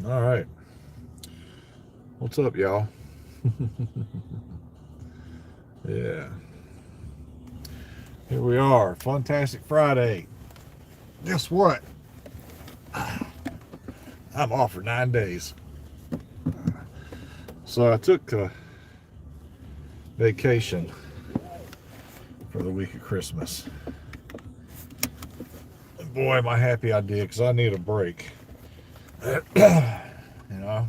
All right. What's up, y'all? Yeah. Here we are. Funtastic Friday. Guess what? I'm off for 9 days. So I took a vacation for the week of Christmas. And boy, am I happy I did, because I need a break. You know?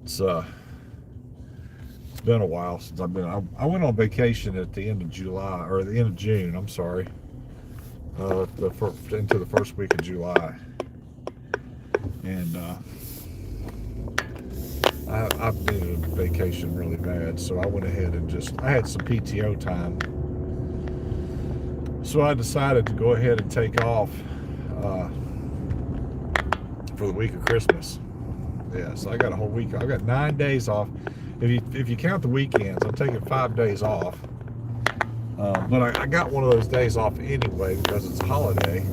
It's been a while since I've been. I went on vacation at the end of July, or the end of June. I'm sorry, into the first week of July, and I needed a vacation really bad, so I went ahead and I had some PTO time, so I decided to go ahead and take off for the week of Christmas. Yeah, so I got a whole week. I got 9 days off. If you count the weekends, I'm taking 5 days off. But I got one of those days off anyway because it's a holiday.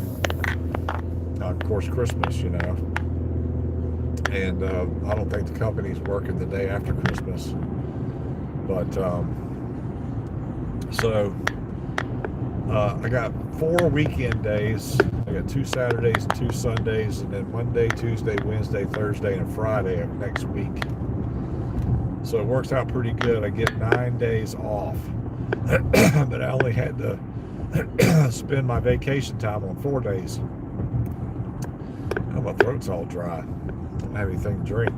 Of course, Christmas, And I don't think the company's working the day after Christmas. But I got 4 weekend days. I got 2 Saturdays and 2 Sundays, and then Monday, Tuesday, Wednesday, Thursday, and Friday of next week. So it works out pretty good. I get 9 days off, but I only had to spend my vacation time on 4 days. Now my throat's all dry. I don't have anything to drink.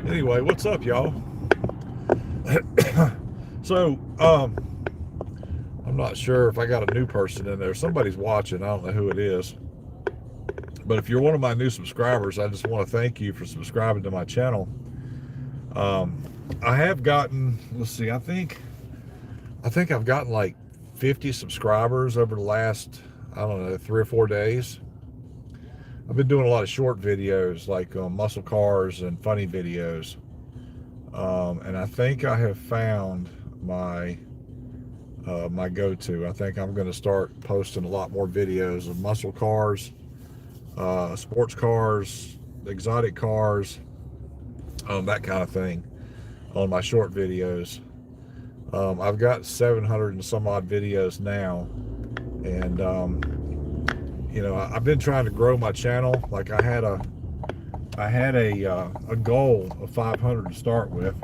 Anyway, what's up, y'all? So, I'm not sure if I got a new person in there. Somebody's watching. I don't know who it is. But if you're one of my new subscribers, I just want to thank you for subscribing to my channel. I have gotten, let's see, I think I've gotten like 50 subscribers over the last, I don't know, 3 or 4 days. I've been doing a lot of short videos, like muscle cars and funny videos. And I think I have found my go-to. I think I'm going to start posting a lot more videos of muscle cars, sports cars, exotic cars, that kind of thing on my short videos. I've got 700 and some odd videos now, and I've been trying to grow my channel. Like I had a goal of 500 to start with,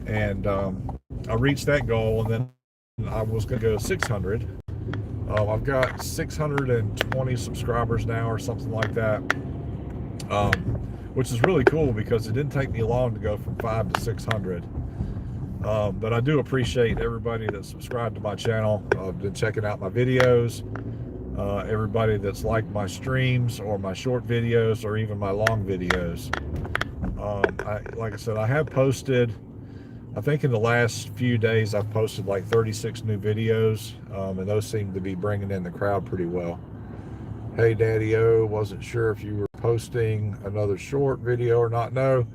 and I reached that goal, and then I was going to go 600. I've got 620 subscribers now or something like that, which is really cool because it didn't take me long to go from 5 to 600. But I do appreciate everybody that subscribed to my channel. I've been checking out my videos, everybody that's liked my streams or my short videos or even my long videos. Like I said, I have posted, I think in the last few days, I've posted like 36 new videos, and those seem to be bringing in the crowd pretty well. Hey, Daddy-O, wasn't sure if you were posting another short video or not. No,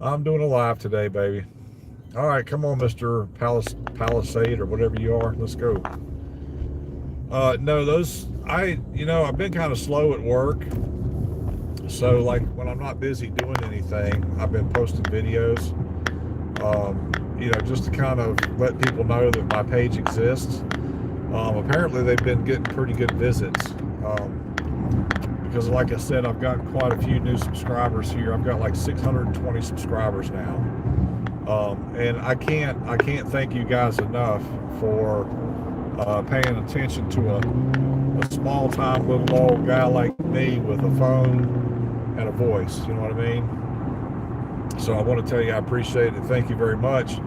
I'm doing a live today, baby. All right, come on, Mr. Palisade or whatever you are. Let's go. No, I've been kind of slow at work. So, like, when I'm not busy doing anything, I've been posting videos. Just to kind of let people know that my page exists. Apparently they've been getting pretty good visits, because like I said, I've got quite a few new subscribers here. I've got like 620 subscribers now, and I can't thank you guys enough for paying attention to a small time little old guy like me with a phone and a voice. You know what I mean? So I want to tell you I appreciate it. Thank you very much.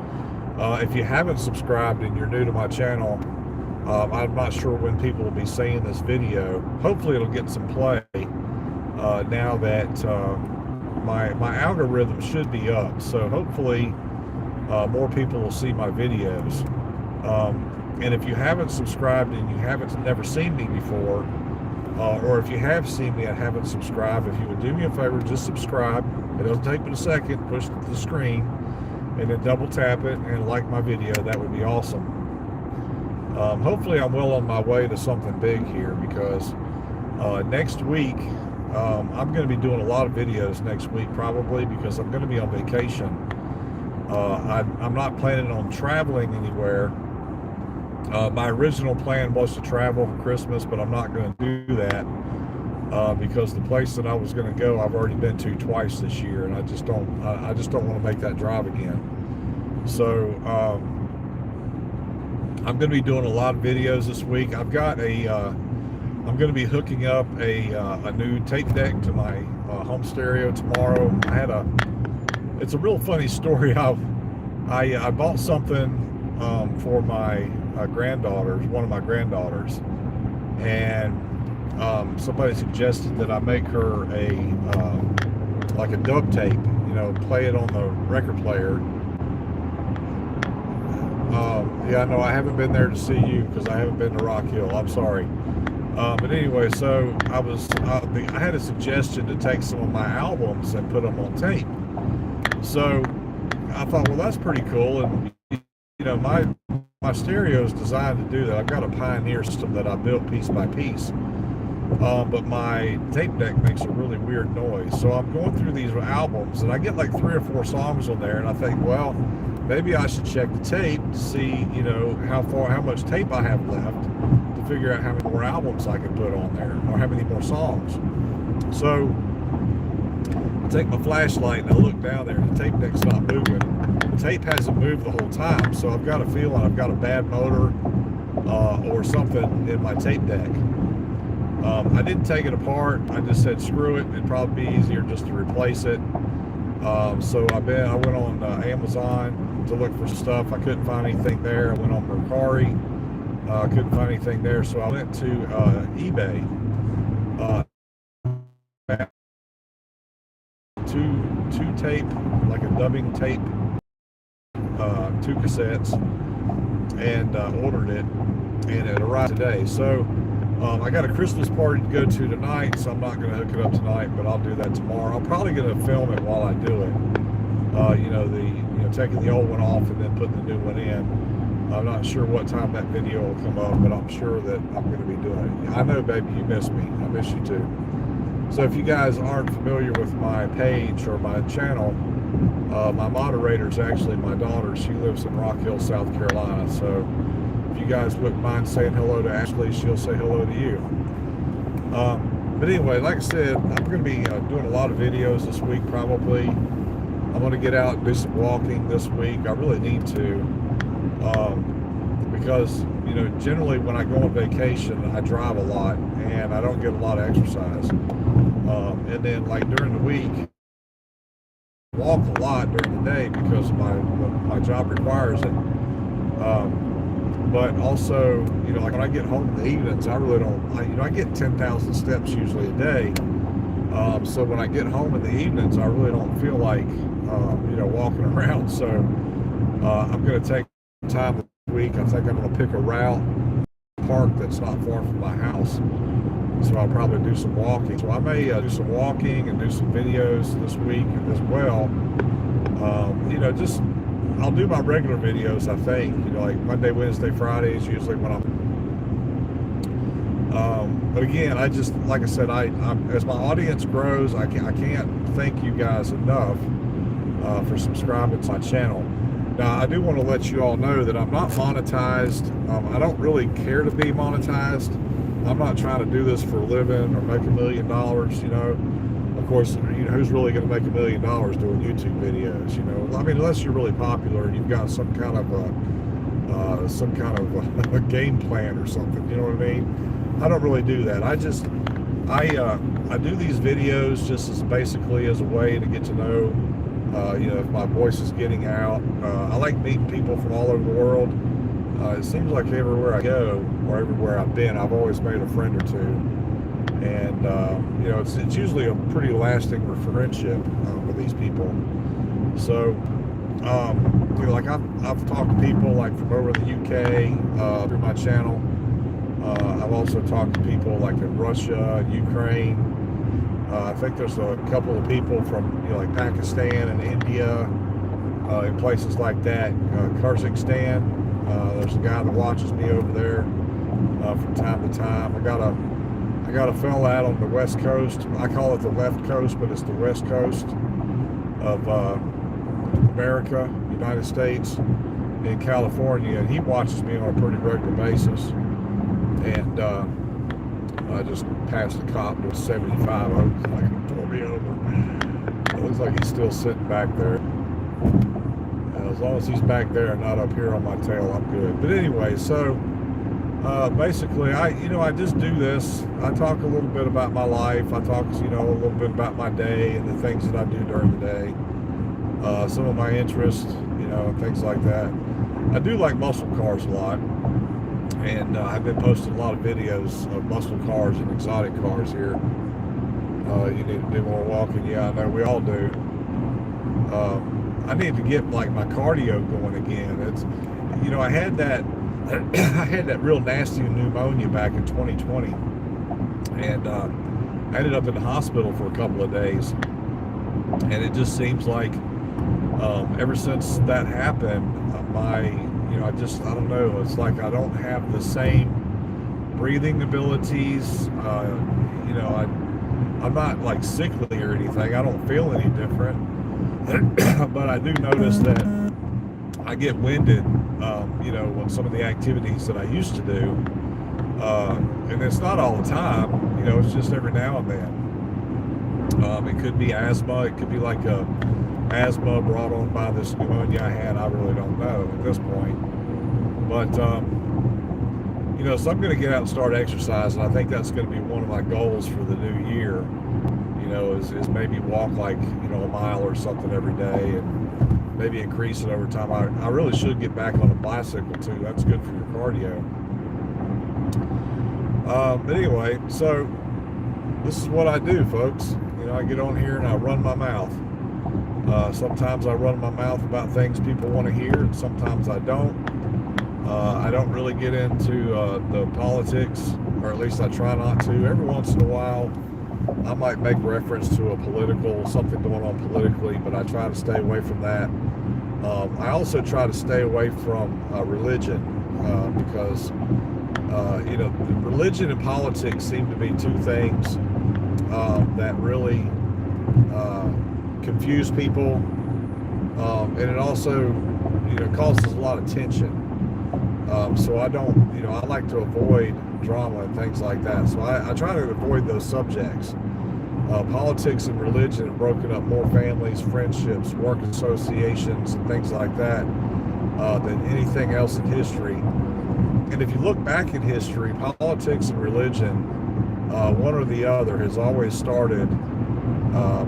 If you haven't subscribed and you're new to my channel, I'm not sure when people will be seeing this video. Hopefully it'll get some play now that my algorithm should be up. So hopefully more people will see my videos. And if you haven't subscribed and you haven't never seen me before, or if you have seen me and haven't subscribed, if you would do me a favor, just subscribe. It doesn't take but a second. Push the screen and then double tap it and like my video. That would be awesome. Hopefully I'm well on my way to something big here, because Next week, I'm going to be doing a lot of videos next week probably because I'm going to be on vacation. I'm not planning on traveling anywhere. My original plan was to travel for Christmas, but I'm not going to do that because the place that I was going to go, I've already been to twice this year, and I just don't want to make that drive again. So I'm going to be doing a lot of videos this week. I'm going to be hooking up a new tape deck to my home stereo tomorrow. It's a real funny story. I bought something for my granddaughters, one of my granddaughters, and somebody suggested that I make her like a dub tape, play it on the record player. Yeah, no, I haven't been there to see you because I haven't been to Rock Hill. I'm sorry. But anyway, so I had a suggestion to take some of my albums and put them on tape. So I thought, well, that's pretty cool. And my stereo is designed to do that. I've got a Pioneer system that I built piece by piece. But my tape deck makes a really weird noise. So I'm going through these albums and I get like 3 or 4 songs on there, and I think, well, maybe I should check the tape to see, how much tape I have left to figure out how many more albums I can put on there or how many more songs. So I take my flashlight and I look down there, and the tape deck's not moving. The tape hasn't moved the whole time, so I've got a feeling I've got a bad motor or something in my tape deck. I didn't take it apart. I just said screw it. It'd probably be easier just to replace it. So I went on Amazon to look for stuff. I couldn't find anything there. I went on Mercari. Couldn't find anything there. So I went to eBay. Two tape, like a dubbing tape, 2 cassettes, and ordered it, and it arrived today. So I got a Christmas party to go to tonight, so I'm not going to hook it up tonight, but I'll do that tomorrow. I'm probably going to film it while I do it. Taking the old one off and then putting the new one in. I'm not sure what time that video will come up, but I'm sure that I'm going to be doing it. I know, baby, you miss me. I miss you too. So if you guys aren't familiar with my page or my channel, my moderator is actually my daughter. She lives in Rock Hill, South Carolina. So if you guys wouldn't mind saying hello to Ashley, she'll say hello to you. But anyway, like I said, I'm going to be doing a lot of videos this week probably. I'm going to get out and do some walking this week. I really need to because, generally when I go on vacation, I drive a lot and I don't get a lot of exercise. And then like during the week, I walk a lot during the day because my job requires it. But also, like when I get home in the evenings, I really don't, I get 10,000 steps usually a day. So when I get home in the evenings, I really don't feel like, walking around. So I'm going to take time this week. I think I'm going to pick a route, park that's not far from my house. So I'll probably do some walking. So I may do some walking and do some videos this week as well. I'll do my regular videos, I think, like Monday, Wednesday, Friday is usually when but again, like I said, as my audience grows, I can't thank you guys enough for subscribing to my channel. Now, I do want to let you all know that I'm not monetized. I don't really care to be monetized. I'm not trying to do this for a living or make $1 million, Of course, who's really going to make $1 million doing YouTube videos, I mean, unless you're really popular and you've got some kind of a game plan or something, you know what I mean? I don't really do that. I do these videos just as basically as a way to get to know, if my voice is getting out. I like meeting people from all over the world. It seems like everywhere I go or everywhere I've been, I've always made a friend or two. And, it's usually a pretty lasting friendship with these people. So, like I've talked to people like from over the UK through my channel. I've also talked to people like in Russia, Ukraine. I think there's a couple of people from like Pakistan and India, in places like that. Kazakhstan. There's a guy that watches me over there from time to time. I got I got a fella out on the west coast. I call it the left coast, but it's the west coast of America, United States, in California, and he watches me on a pretty regular basis. And I just passed a cop with 75. I was like, he pulled me over. It looks like he's still sitting back there. As long as he's back there and not up here on my tail, I'm good. But anyway, so basically, I just do this. I talk a little bit about my life. I talk, a little bit about my day and the things that I do during the day. Some of my interests, and things like that. I do like muscle cars a lot, and I've been posting a lot of videos of muscle cars and exotic cars here. You need to do more walking. Yeah, I know we all do. I need to get like my cardio going again. It's, I had that I had that real nasty pneumonia back in 2020, and I ended up in the hospital for a couple of days. And it just seems like ever since that happened, I don't know, it's like I don't have the same breathing abilities. I'm not like sickly or anything. I don't feel any different. But I do notice that I get winded, when some of the activities that I used to do, and it's not all the time, it's just every now and then. It could be asthma. It could be like a asthma brought on by this pneumonia I had. I really don't know at this point. But, so I'm going to get out and start exercising. I think that's going to be one of my goals for the new year, is maybe walk like, a mile or something every day, and maybe increase it over time. I really should get back on a bicycle too. That's good for your cardio. But anyway, so this is what I do, folks. I get on here and I run my mouth. Sometimes I run my mouth about things people want to hear, and sometimes I don't. I don't really get into the politics, or at least I try not to. Every once in a while, I might make reference to something going on politically, but I try to stay away from that. I also try to stay away from religion, because, religion and politics seem to be two things that really confuse people, and it also, causes a lot of tension. So I don't, I like to avoid drama and things like that. So I try to avoid those subjects. Politics and religion have broken up more families, friendships, work associations, and things like that than anything else in history. And if you look back in history, politics and religion, one or the other, has always started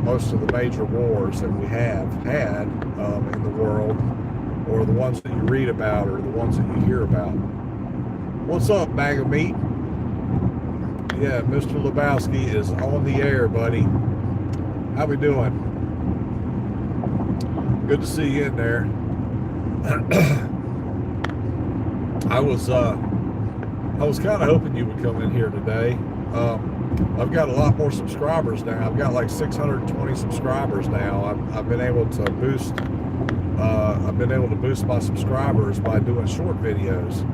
most of the major wars that we have had in the world, or the ones that you read about, or the ones that you hear about. What's up, bag of meat? Yeah, Mr. Lebowski is on the air, buddy. How we doing? Good to see you in there. I was kind of hoping you would come in here today. I've got a lot more subscribers now. I've got like 620 subscribers now. I've been able to boost. I've been able to boost my subscribers by doing short videos.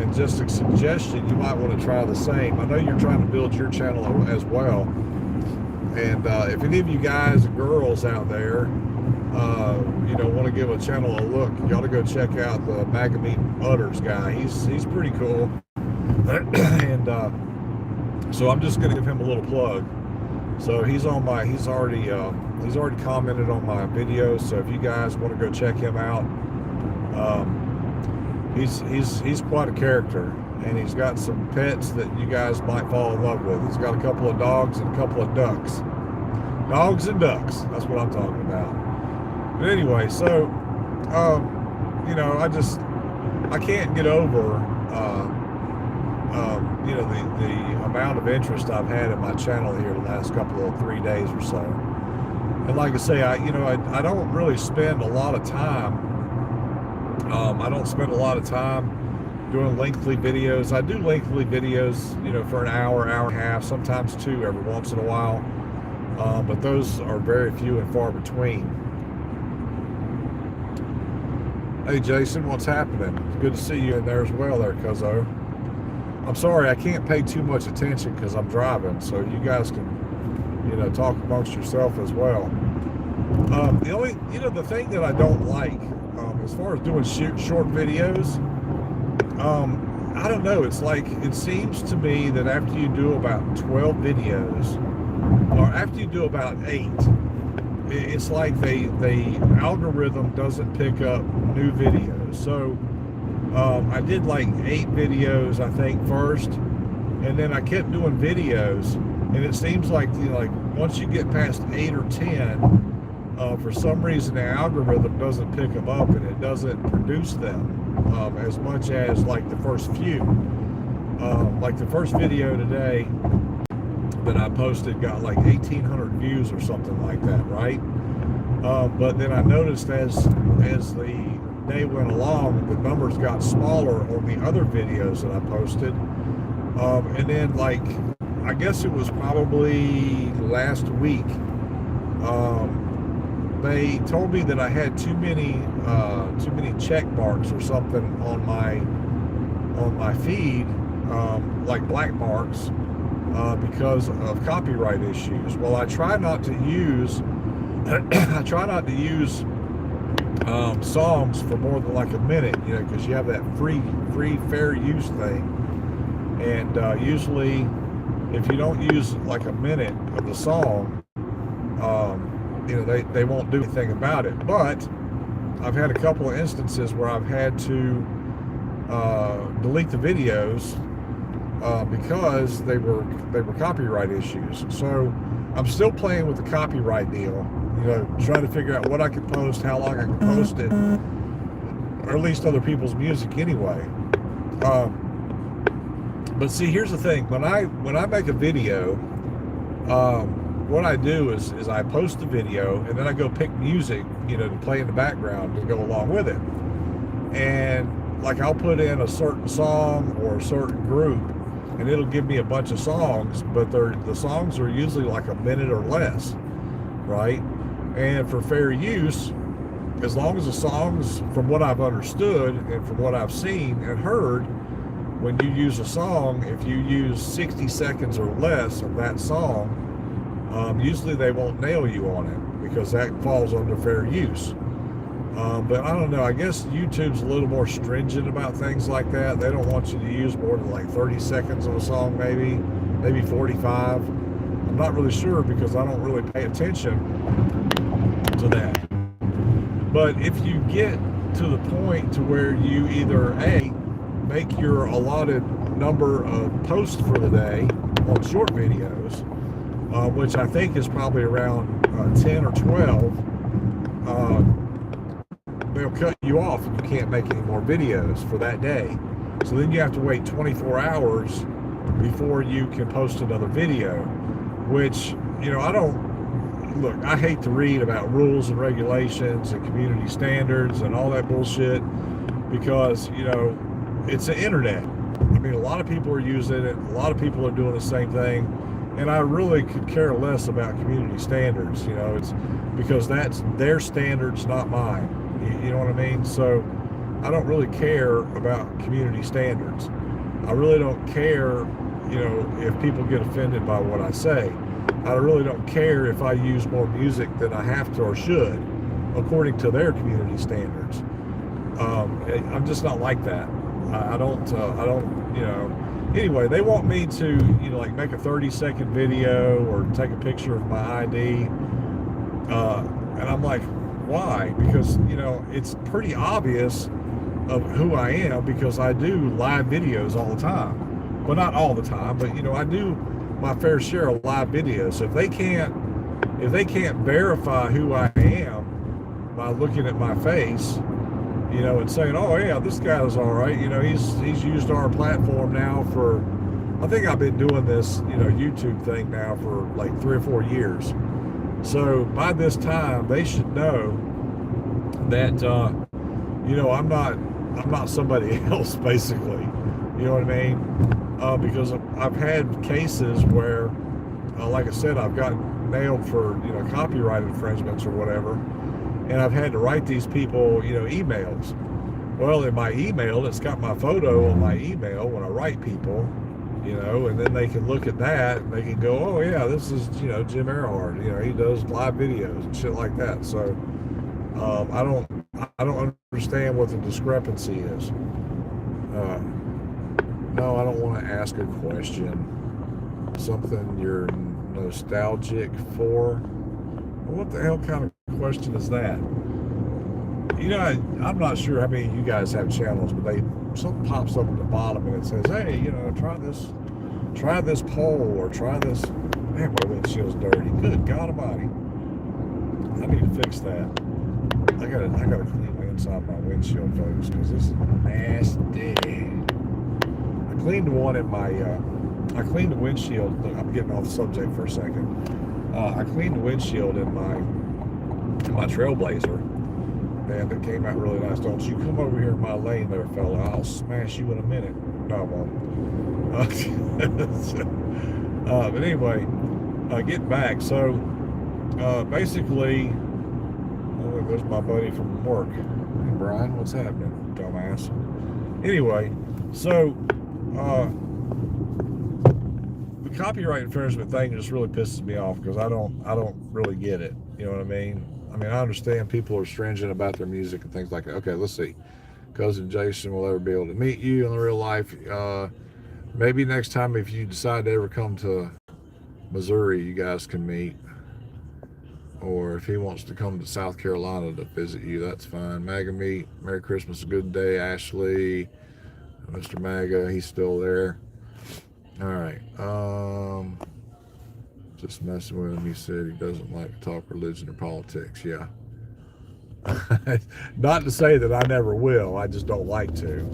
And just a suggestion, you might want to try the same. I know you're trying to build your channel as well. And if any of you guys and girls out there, want to give a channel a look, you ought to go check out the Magamete Utters guy. He's pretty cool. And so I'm just going to give him a little plug. So he's already commented on my videos. So if you guys want to go check him out, he's quite a character, and he's got some pets that you guys might fall in love with. He's got a couple of dogs and a couple of ducks. Dogs and ducks. That's what I'm talking about. But anyway, so I can't get over the amount of interest I've had in my channel here the last couple of 3 days or so. And like I say, I don't really spend a lot of time. I don't spend a lot of time doing lengthy videos. I do lengthy videos, for an hour, hour and a half, sometimes two every once in a while. But those are very few and far between. Hey Jason, what's happening? It's good to see you in there as well there, cuzzo. I'm sorry, I can't pay too much attention because I'm driving, so you guys can, talk amongst yourself as well. The only, the thing that I don't like, as far as doing short videos, I don't know. It's like, it seems to me that after you do about 12 videos, or after you do about 8, it's like the algorithm doesn't pick up new videos. So I did like 8 videos, I think, first, and then I kept doing videos, and it seems like like once you get past 8 or 10, for some reason the algorithm doesn't pick them up, and it doesn't produce them as much as like the first few. Like the first video today that I posted got like 1,800 views or something like that, right? But then I noticed as the day went along, the numbers got smaller on the other videos that I posted. And then, like, I guess it was probably last week, they told me that I had too many check marks or something on my feed, like black marks, because of copyright issues. Well, I try not to use songs for more than like a minute, because you have that free fair use thing, and usually if you don't use like a minute of the song, they won't do anything about it. But I've had a couple of instances where I've had to delete the videos because they were copyright issues. So I'm still playing with the copyright deal, trying to figure out what I can post, how long I can post it, or at least other people's music anyway. But see, here's the thing: when I make a video, what I do is I post the video, and then I go pick music, to play in the background to go along with it. And like, I'll put in a certain song or a certain group, and it'll give me a bunch of songs, but the songs are usually like a minute or less, right? And for fair use, as long as the songs, from what I've understood and from what I've seen and heard, when you use a song, if you use 60 seconds or less of that song, usually they won't nail you on it, because that falls under fair use. But I don't know, I guess YouTube's a little more stringent about things like that. They don't want you to use more than like 30 seconds of a song, maybe 45. I'm not really sure, because I don't really pay attention to that. But if you get to the point to where you either make your allotted number of posts for the day on short videos, which I think is probably around 10 or 12, they'll cut you off and you can't make any more videos for that day. So then you have to wait 24 hours before you can post another video, which, I hate to read about rules and regulations and community standards and all that bullshit, because, it's the internet. I mean, a lot of people are using it. A lot of people are doing the same thing. And I really could care less about community standards. It's because that's their standards, not mine. You know what I mean? So I don't really care about community standards. I really don't care, if people get offended by what I say. I really don't care if I use more music than I have to or should, according to their community standards. I'm just not like that. I don't, anyway, they want me to, like make a 30-second video or take a picture of my ID. And I'm like, why? Because, it's pretty obvious of who I am, because I do live videos all the time. Well, not all the time, but, I do my fair share of live videos. So if they can't verify who I am by looking at my face, and saying, oh yeah, this guy's all right. He's used our platform now for, I think I've been doing this, YouTube thing now for like 3 or 4 years. So by this time, they should know that, I'm not somebody else, basically. You know what I mean? Because I've had cases where, like I said, I've gotten nailed for, copyright infringements or whatever. And I've had to write these people, emails. Well, in my email, it's got my photo on my email when I write people, and then they can look at that and they can go, oh yeah, this is, Jim Earhart. He does live videos and shit like that. So I don't understand what the discrepancy is. No, I don't want to ask a question. Something you're nostalgic for? What the hell kind of question is that? I'm not sure how many of you guys have channels, but something pops up at the bottom and it says, hey, try this poll or try this. Man, my windshield's dirty. Good God Almighty. I need to fix that. I gotta clean the inside of my windshield, folks, because this is nasty. I cleaned the windshield. Look, I'm getting off the subject for a second. I cleaned the windshield in my Trailblazer, and it came out really nice. Don't you come over here in my lane there, fella. I'll smash you in a minute. No, I won't. But anyway, getting back. So, basically, there's my buddy from work. Hey, Brian, what's happening, dumbass? Anyway, so, the copyright infringement thing just really pisses me off because I don't really get it. You know what I mean? I understand people are stringent about their music and things like that. Okay, let's see. Cousin Jason will ever be able to meet you in real life. Maybe next time if you decide to ever come to Missouri, you guys can meet. Or if he wants to come to South Carolina to visit you, that's fine. MAGA meet. Merry Christmas, a good day, Ashley. Mr. MAGA, he's still there. All right. Just messing with him. He said he doesn't like to talk religion or politics. Yeah. Not to say that I never will. I just don't like to.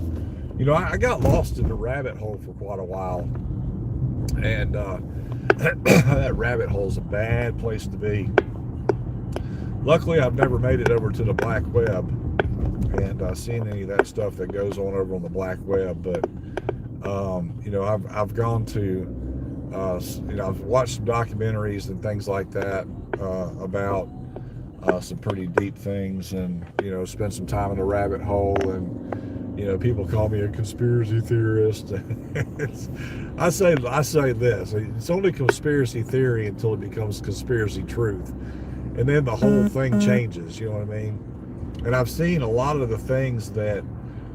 I got lost in the rabbit hole for quite a while. And that rabbit hole's a bad place to be. Luckily, I've never made it over to the black web and seen any of that stuff that goes on over on the black web. But, I've gone to, I've watched some documentaries and things like that about some pretty deep things and, spent some time in the rabbit hole. And, people call me a conspiracy theorist. I say this, it's only conspiracy theory until it becomes conspiracy truth. And then the whole thing changes, you know what I mean? And I've seen a lot of the things that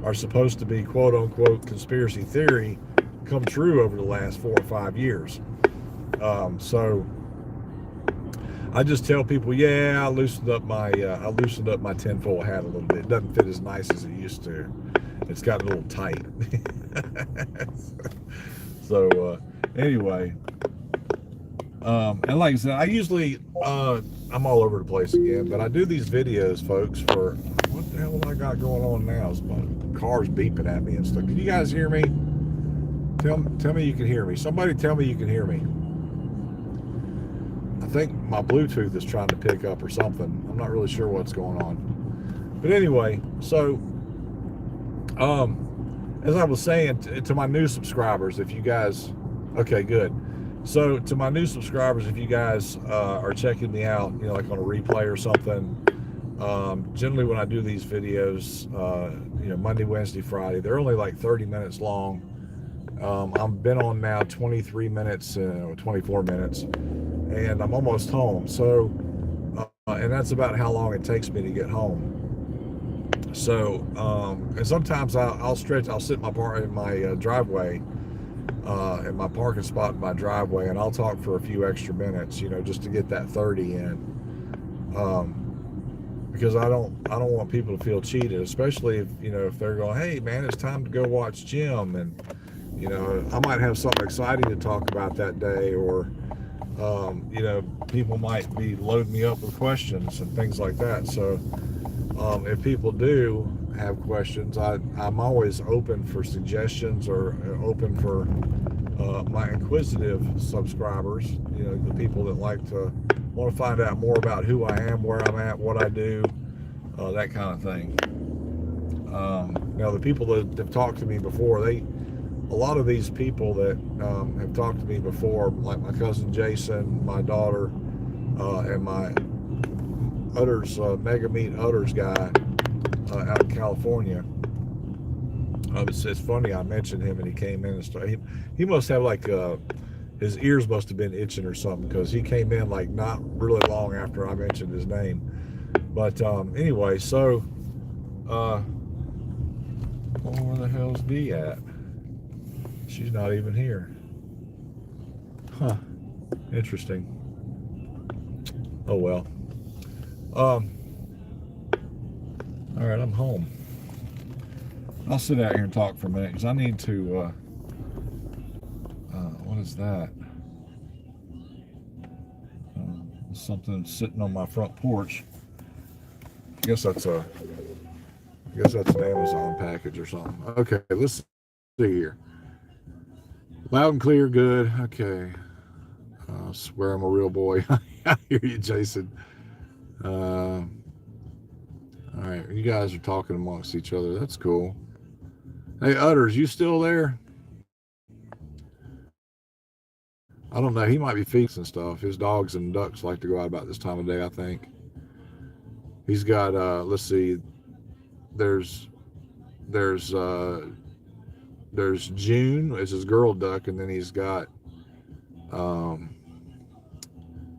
are supposed to be quote unquote conspiracy theory come true over the last 4 or 5 years. So I just tell people, yeah, I loosened up my tinfoil hat a little bit. It doesn't fit as nice as it used to. It's got a little tight. So anyway, and like I said, I usually I'm all over the place again, but I do these videos, folks, for what the hell have I got going on now? It's my car's beeping at me and stuff. Can you guys hear me? Tell me you can hear me. Somebody tell me you can hear me. I think my Bluetooth is trying to pick up or something. I'm not really sure what's going on. But anyway, so as I was saying to my new subscribers, if you guys, okay, good. So to my new subscribers, if you guys are checking me out, like on a replay or something, generally when I do these videos, Monday, Wednesday, Friday, they're only like 30 minutes long. I've been on now 23 minutes, 24 minutes, and I'm almost home. So, and that's about how long it takes me to get home. So, and sometimes I'll sit in my driveway, in my parking spot in my driveway, and I'll talk for a few extra minutes, just to get that 30 in. Because I don't want people to feel cheated, especially if they're going, hey man, it's time to go watch Jim, and I might have something exciting to talk about that day, or people might be loading me up with questions and things like that. So if people do have questions, I'm always open for suggestions, or open for my inquisitive subscribers, the people that want to find out more about who I am, where I'm at, what I do, that kind of thing. Now the people that have talked to me before, a lot of these people that have talked to me before, like my cousin Jason, my daughter, and my Utters, Mega Meat Utters guy out in California, It's funny. I mentioned him and he came in and started. He must have like his ears must have been itching or something because he came in like not really long after I mentioned his name. But anyway, so well, where the hell's Dee at? She's not even here. Huh. Interesting. Oh well. All right, I'm home. I'll sit out here and talk for a minute because I need to. What is that? Something sitting on my front porch. I guess that's an Amazon package or something. Okay, let's see here. Loud and clear, good. Okay. I swear I'm a real boy. I hear you, Jason. All right, you guys are talking amongst each other. That's cool. Hey, Utters, you still there? I don't know. He might be feeding and stuff. His dogs and ducks like to go out about this time of day, I think. He's got, let's see, there's June is his girl duck, and then he's got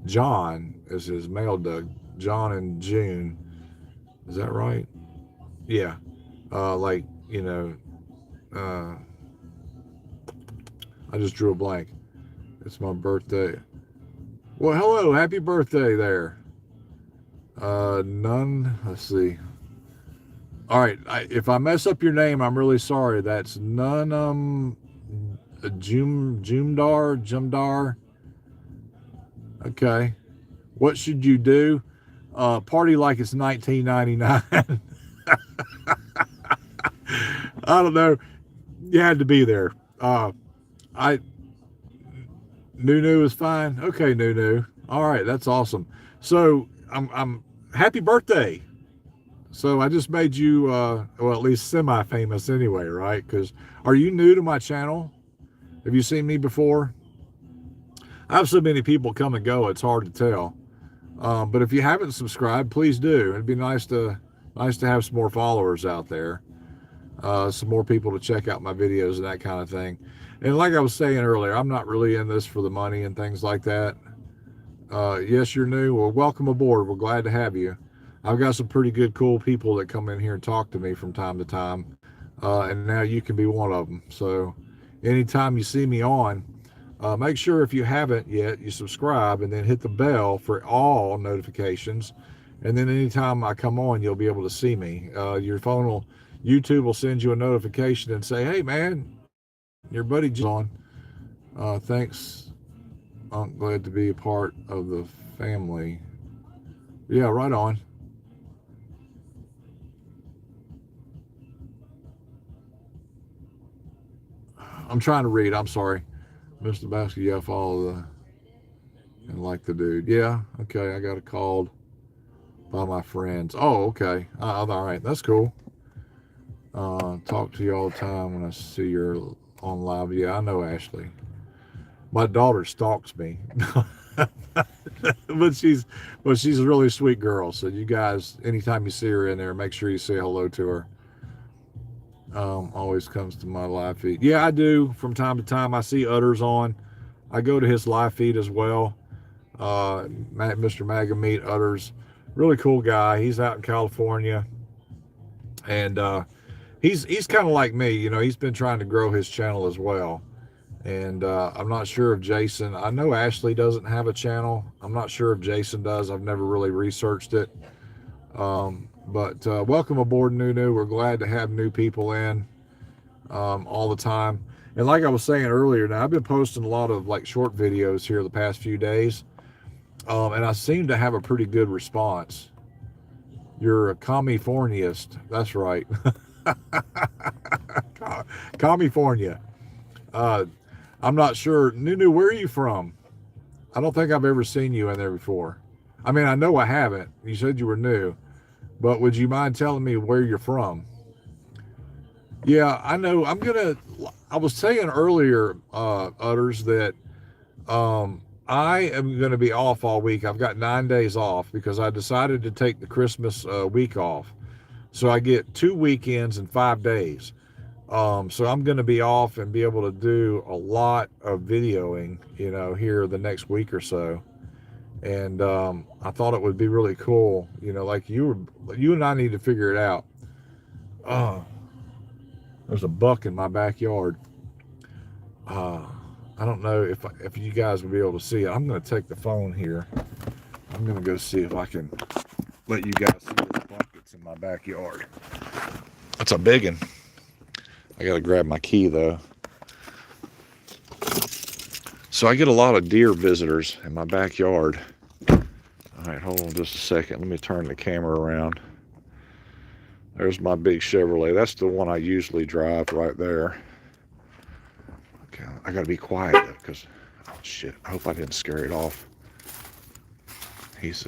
John is his male duck. John and June. Is that right? Yeah. Like, you know, I just drew a blank. It's my birthday. Well, hello, happy birthday there. None. Let's see. All right, if I mess up your name, I'm really sorry. That's Jumdar. Okay. What should you do? Party like it's 1999. I don't know. You had to be there. Nunu is fine. Okay, Nunu. All right, that's awesome. So I'm happy birthday. So I just made you, well, at least semi-famous anyway, right? Because are you new to my channel? Have you seen me before? I have so many people come and go, it's hard to tell. But if you haven't subscribed, please do. It'd be nice to have some more followers out there, some more people to check out my videos and that kind of thing. And like I was saying earlier, I'm not really in this for the money and things like that. Yes, you're new. Well, welcome aboard. We're glad to have you. I've got some pretty good, cool people that come in here and talk to me from time to time. And now you can be one of them. So anytime you see me on, make sure if you haven't yet, you subscribe and then hit the bell for all notifications. And then anytime I come on, you'll be able to see me. YouTube will send you a notification and say, hey man, your buddy John's on. Thanks. I'm glad to be a part of the family. Yeah, right on. I'm trying to read. I'm sorry. Mr. Basket, yeah, follow the and like the dude. Yeah, okay. I got a called by my friends. Oh, okay. All right. That's cool. Talk to you all the time when I see you're on live. Yeah, I know Ashley. My daughter stalks me. but she's a really sweet girl. So you guys, anytime you see her in there, make sure you say hello to her. Always comes to my live feed. Yeah, I do. From time to time, I see Utters on. I go to his live feed as well. Mr. Maga Meet Utters, really cool guy. He's out in California, and he's kind of like me. You know, he's been trying to grow his channel as well. And I'm not sure if Jason. I know Ashley doesn't have a channel. I'm not sure if Jason does. I've never really researched it. But welcome aboard, Nunu. We're glad to have new people in all the time. And like I was saying earlier, now I've been posting a lot of like short videos here the past few days, and I seem to have a pretty good response. You're a Californiist. That's right. California. I'm not sure. Nunu, where are you from? I don't think I've ever seen you in there before. I mean, I know I haven't. You said you were new. But would you mind telling me where you're from? Yeah, I know. I was saying earlier, Utters, that I am going to be off all week. I've got 9 days off because I decided to take the Christmas week off. So I get 2 weekends and 5 days. So I'm going to be off and be able to do a lot of videoing, here the next week or so. And I thought it would be really cool, like you and I need to figure it out. Uh, there's a buck in my backyard. Uh, I don't know if you guys will be able to see it. I'm going to take the phone here. I'm going to go see if I can let you guys see this buck that's in my backyard. That's a big one. I got to grab my key though. So I get a lot of deer visitors in my backyard. All right, hold on just a second. Let me turn the camera around. There's my big Chevrolet. That's the one I usually drive right there. Okay, I gotta be quiet though, because, oh shit, I hope I didn't scare it off. He's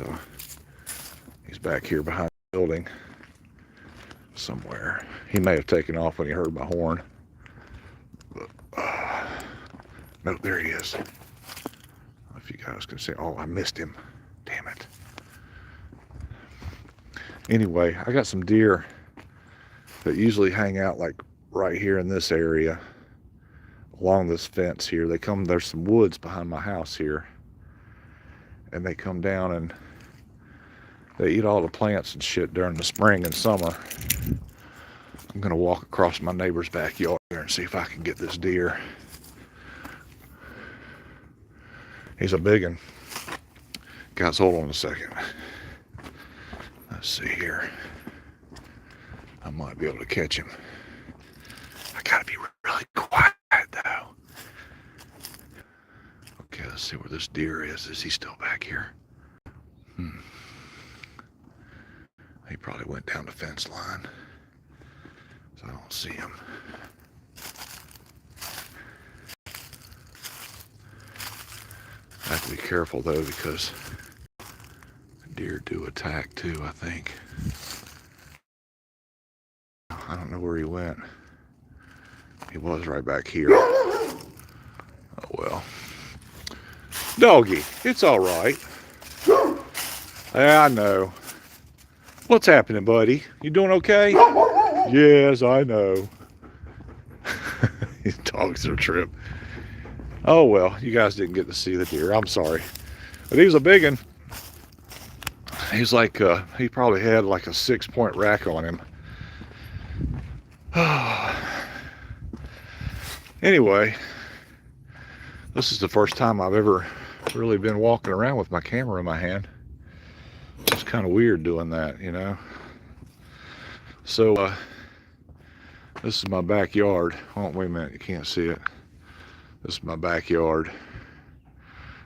back here behind the building somewhere. He may have taken off when he heard my horn. But, no, there he is. I don't know if you guys can see. Oh, I missed him. Damn it. Anyway, I got some deer that usually hang out like right here in this area along this fence here. There's some woods behind my house here, and they come down and they eat all the plants and shit during the spring and summer. I'm gonna walk across my neighbor's backyard here and see if I can get this deer. He's a big one. Guys, hold on a second. Let's see here. I might be able to catch him. I gotta be really quiet though. Okay, let's see where this deer is. Is he still back here? He probably went down the fence line, so I don't see him. I have to be careful though, because deer do attack too, I think. I don't know where he went. He was right back here. Oh well. Doggy, it's all right. Yeah, I know. What's happening, buddy? You doing okay? Yes, I know. These dogs are a trip. Oh well, you guys didn't get to see the deer. I'm sorry. But he was a big one. He's like, he probably had like a 6-point rack on him. Anyway, this is the first time I've ever really been walking around with my camera in my hand. It's kind of weird doing that, So, this is my backyard. Oh, wait a minute, you can't see it. This is my backyard.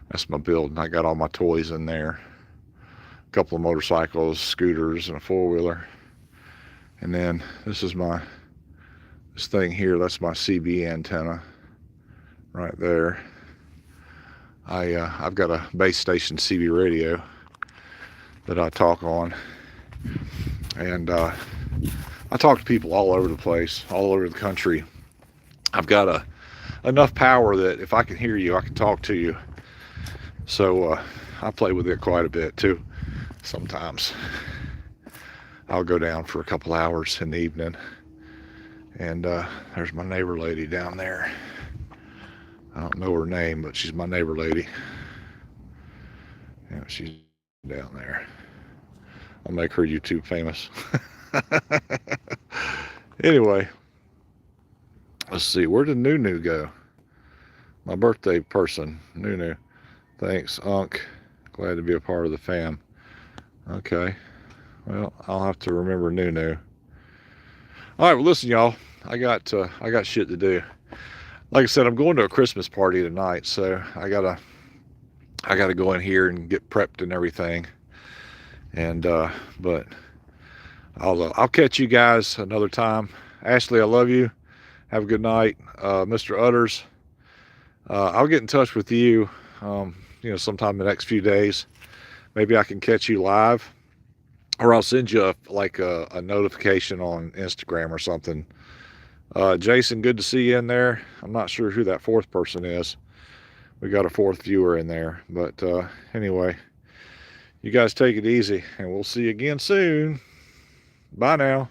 That's my building. I got all my toys in there. A couple of motorcycles, scooters, and a four-wheeler. And then this is this thing here, that's my CB antenna right there. I've got a base station CB radio that I talk on. And I talk to people all over the place, all over the country. I've got enough power that if I can hear you, I can talk to you. So I play with it quite a bit too. Sometimes I'll go down for a couple hours in the evening. And there's my neighbor lady down there. I don't know her name, but she's my neighbor lady. Yeah, she's down there. I'll make her YouTube famous. Anyway, let's see. Where did Nunu go? My birthday person, Nunu. Thanks, Unc. Glad to be a part of the fam. Okay. Well, I'll have to remember Nunu. All right. Well, listen, y'all. I got shit to do. Like I said, I'm going to a Christmas party tonight, so I gotta go in here and get prepped and everything. And but I'll catch you guys another time. Ashley, I love you. Have a good night. Mr. Utters, I'll get in touch with you, sometime in the next few days. Maybe I can catch you live, or I'll send you a notification on Instagram or something. Jason, good to see you in there. I'm not sure who that fourth person is. We got a fourth viewer in there. But anyway, you guys take it easy, and we'll see you again soon. Bye now.